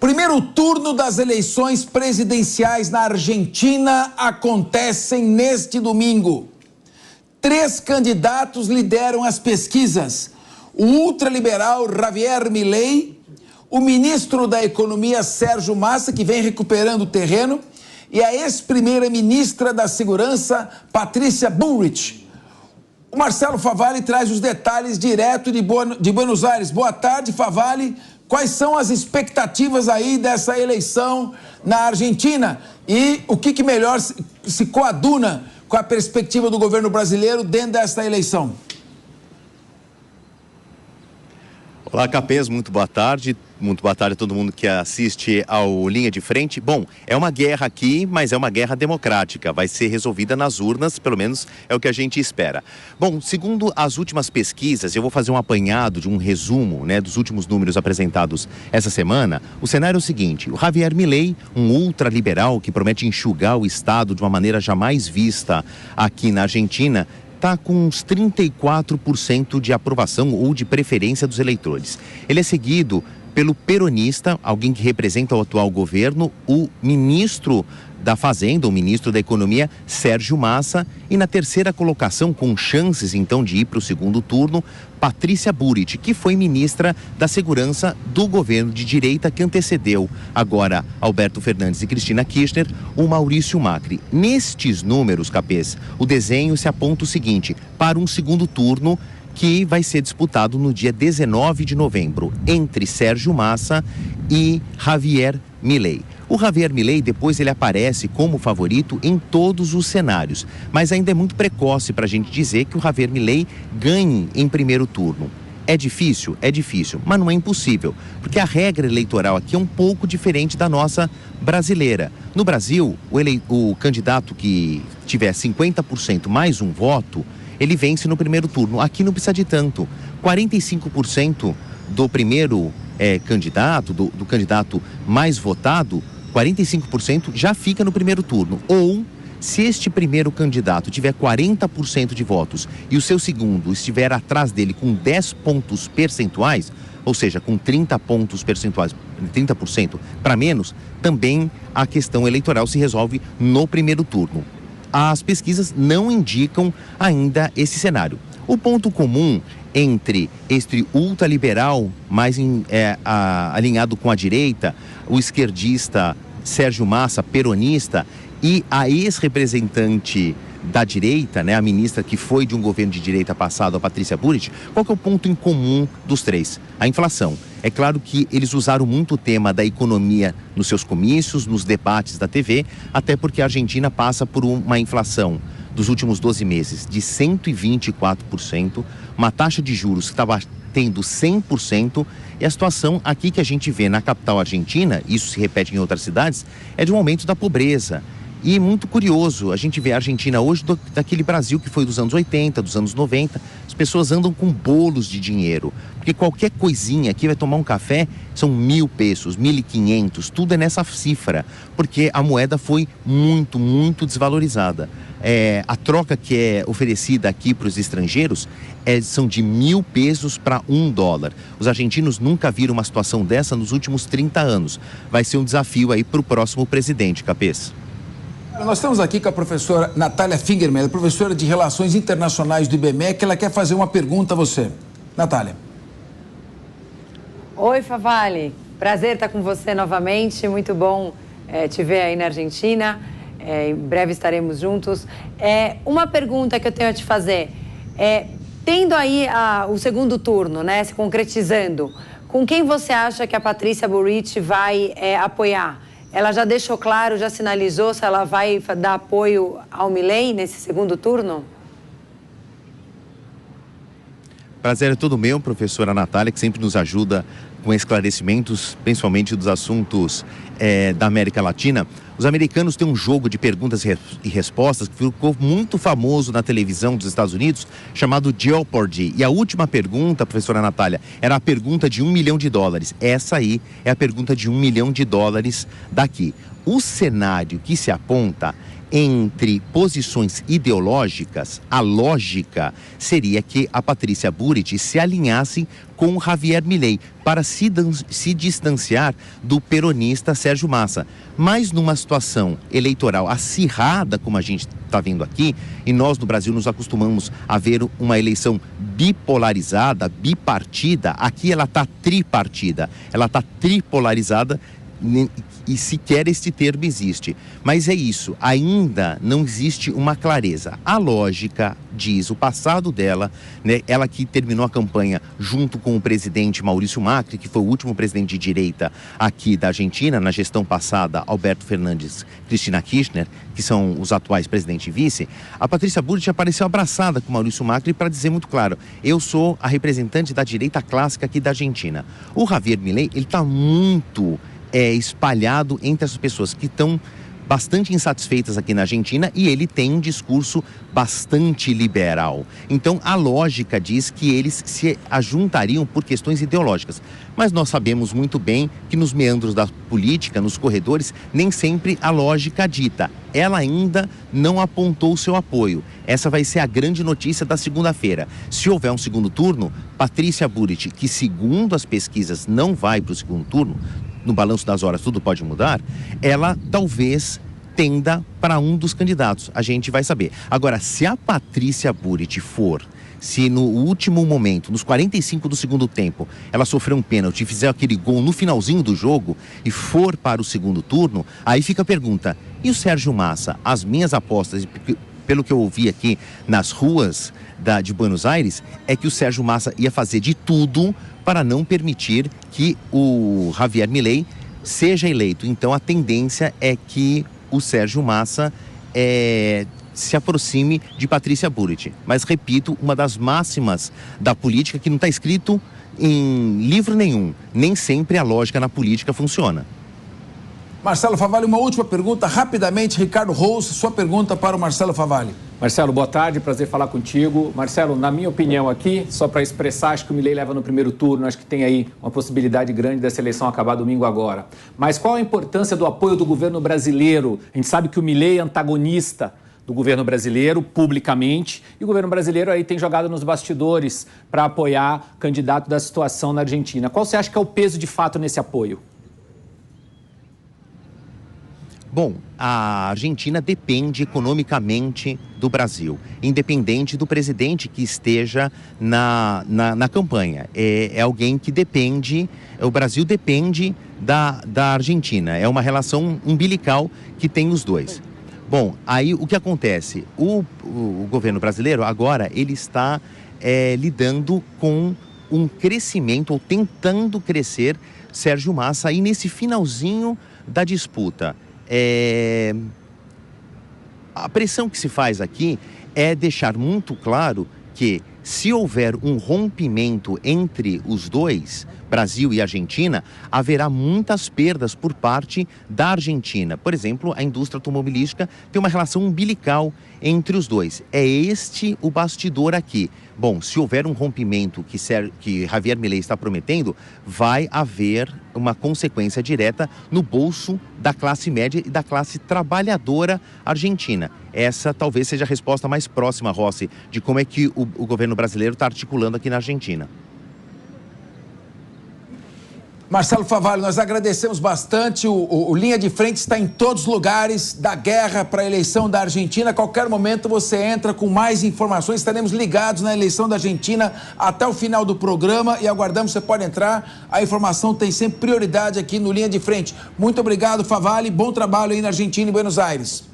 Primeiro turno das eleições presidenciais na Argentina acontecem neste domingo. 3 candidatos lideram as pesquisas. O ultraliberal Javier Milei, o ministro da Economia Sérgio Massa, que vem recuperando o terreno, e a ex-primeira-ministra da Segurança, Patrícia Bullrich. O Marcelo Favalli traz os detalhes direto de Buenos Aires. Boa tarde, Favalli. Quais são as expectativas aí dessa eleição na Argentina? E o que melhor se coaduna com a perspectiva do governo brasileiro dentro dessa eleição? Olá, Capês, muito boa tarde. Muito boa tarde a todo mundo que assiste ao Linha de Frente. Bom, é uma guerra aqui, mas é uma guerra democrática. Vai ser resolvida nas urnas, pelo menos é o que a gente espera. Bom, segundo as últimas pesquisas, eu vou fazer um apanhado de um resumo, dos últimos números apresentados essa semana. O cenário é o seguinte: o Javier Milei, um ultraliberal que promete enxugar o Estado de uma maneira jamais vista aqui na Argentina, está com uns 34% de aprovação ou de preferência dos eleitores. Ele é seguido pelo peronista, alguém que representa o atual governo, o ministro da Fazenda, o ministro da Economia, Sérgio Massa, e na terceira colocação, com chances então de ir para o segundo turno, Patrícia Bullrich, que foi ministra da Segurança do governo de direita que antecedeu agora Alberto Fernandes e Cristina Kirchner, o Maurício Macri. Nestes números, Capês, o desenho se aponta o seguinte: para um segundo turno que vai ser disputado no dia 19 de novembro, entre Sérgio Massa e Javier Milei. O Javier Milei, depois ele aparece como favorito em todos os cenários, mas ainda é muito precoce para a gente dizer que o Javier Milei ganhe em primeiro turno. É difícil, mas não é impossível, porque a regra eleitoral aqui é um pouco diferente da nossa brasileira. No Brasil, o candidato que tiver 50% mais um voto, ele vence no primeiro turno. Aqui não precisa de tanto. 45% do primeiro candidato, do candidato mais votado, 45% já fica no primeiro turno. Ou, se este primeiro candidato tiver 40% de votos e o seu segundo estiver atrás dele com 10 pontos percentuais, ou seja, com 30 pontos percentuais, 30% para menos, também a questão eleitoral se resolve no primeiro turno. As pesquisas não indicam ainda esse cenário. O ponto comum entre este ultraliberal, mais alinhado com a direita, o esquerdista Sérgio Massa, peronista, e a ex-representante da direita, a ministra que foi de um governo de direita passado, a Patrícia Bullrich, qual que é o ponto em comum dos três? A inflação. É claro que eles usaram muito o tema da economia nos seus comícios, nos debates da TV, até porque a Argentina passa por uma inflação dos últimos 12 meses de 124%, uma taxa de juros que estava tendo 100%, e a situação aqui que a gente vê na capital argentina, isso se repete em outras cidades, é de um aumento da pobreza. E muito curioso, a gente vê a Argentina hoje daquele Brasil que foi dos anos 80, dos anos 90, as pessoas andam com bolos de dinheiro, porque qualquer coisinha aqui, vai tomar um café, são 1.000 pesos, 1.500, tudo é nessa cifra, porque a moeda foi muito, muito desvalorizada. A troca que é oferecida aqui para os estrangeiros são de 1.000 pesos para $1. Os argentinos nunca viram uma situação dessa nos últimos 30 anos. Vai ser um desafio aí para o próximo presidente, Capês. Nós estamos aqui com a professora Natália Fingermeyer, professora de Relações Internacionais do IBMEC. Ela quer fazer uma pergunta a você. Natália. Oi, Favalli. Prazer estar com você novamente. Muito bom te ver aí na Argentina. Em breve estaremos juntos. Uma pergunta que eu tenho a te fazer. Tendo aí o segundo turno, se concretizando, com quem você acha que a Patrícia Bullrich vai apoiar? Ela já deixou claro, já sinalizou se ela vai dar apoio ao Milei nesse segundo turno? Prazer é todo meu, professora Natália, que sempre nos ajuda com esclarecimentos, principalmente dos assuntos da América Latina. Os americanos têm um jogo de perguntas e respostas que ficou muito famoso na televisão dos Estados Unidos, chamado Jeopardy. E a última pergunta, professora Natália, era a pergunta de $1 milhão. Essa aí é a pergunta de $1 milhão daqui. O cenário que se aponta entre posições ideológicas, a lógica seria que a Patrícia Burit se alinhasse com o Javier Milei para se distanciar do peronista Sérgio Massa. Mas numa situação eleitoral acirrada, como a gente está vendo aqui, e nós no Brasil nos acostumamos a ver uma eleição bipolarizada, bipartida, aqui ela está tripartida, ela está tripolarizada, e sequer este termo existe. Mas é isso, ainda não existe uma clareza. A lógica diz, o passado dela, né, ela que terminou a campanha junto com o presidente Maurício Macri, que foi o último presidente de direita aqui da Argentina, na gestão passada, Alberto Fernandes, Cristina Kirchner, que são os atuais presidente e vice. A Patrícia Burit apareceu abraçada com Maurício Macri para dizer muito claro, eu sou a representante da direita clássica aqui da Argentina. O Javier Milei, ele está muito espalhado entre as pessoas que estão bastante insatisfeitas aqui na Argentina, e ele tem um discurso bastante liberal. Então a lógica diz que eles se ajuntariam por questões ideológicas. Mas nós sabemos muito bem que nos meandros da política, nos corredores, nem sempre a lógica dita. Ela ainda não apontou o seu apoio. Essa vai ser a grande notícia da segunda-feira. Se houver um segundo turno, Patrícia Burit, que segundo as pesquisas não vai para o segundo turno, no balanço das horas tudo pode mudar, ela talvez tenda para um dos candidatos. A gente vai saber. Agora, se a Patrícia Burit se no último momento, nos 45 do segundo tempo, ela sofreu um pênalti e fizer aquele gol no finalzinho do jogo e for para o segundo turno, aí fica a pergunta, e o Sérgio Massa? As minhas apostas, pelo que eu ouvi aqui nas ruas de Buenos Aires, é que o Sérgio Massa ia fazer de tudo para não permitir que o Javier Milei seja eleito. Então a tendência é que o Sérgio Massa se aproxime de Patrícia Burit. Mas repito, uma das máximas da política que não está escrito em livro nenhum. Nem sempre a lógica na política funciona. Marcelo Favalli, uma última pergunta, rapidamente. Ricardo Rose, sua pergunta para o Marcelo Favalli. Marcelo, boa tarde, prazer falar contigo. Marcelo, na minha opinião aqui, só para expressar, acho que o Milei leva no primeiro turno, acho que tem aí uma possibilidade grande dessa eleição acabar domingo agora. Mas qual a importância do apoio do governo brasileiro? A gente sabe que o Milei é antagonista do governo brasileiro, publicamente, e o governo brasileiro aí tem jogado nos bastidores para apoiar candidato da situação na Argentina. Qual você acha que é o peso de fato nesse apoio? Bom, a Argentina depende economicamente do Brasil, independente do presidente que esteja na campanha. É alguém que depende, o Brasil depende da Argentina, é uma relação umbilical que tem os dois. Bom, aí o que acontece? O governo brasileiro agora ele está lidando com um crescimento, ou tentando crescer, Sérgio Massa, aí nesse finalzinho da disputa. A pressão que se faz aqui é deixar muito claro que se houver um rompimento entre os dois, Brasil e Argentina, haverá muitas perdas por parte da Argentina. Por exemplo, a indústria automobilística tem uma relação umbilical entre os dois. É este o bastidor aqui. Bom, se houver um rompimento que Javier Milei está prometendo, vai haver uma consequência direta no bolso da classe média e da classe trabalhadora argentina. Essa talvez seja a resposta mais próxima, Rossi, de como é que o governo brasileiro está articulando aqui na Argentina. Marcelo Favalli, nós agradecemos bastante. O Linha de Frente está em todos os lugares da guerra para a eleição da Argentina. A qualquer momento você entra com mais informações. Estaremos ligados na eleição da Argentina até o final do programa e aguardamos, você pode entrar. A informação tem sempre prioridade aqui no Linha de Frente. Muito obrigado, Favalli. Bom trabalho aí na Argentina e Buenos Aires.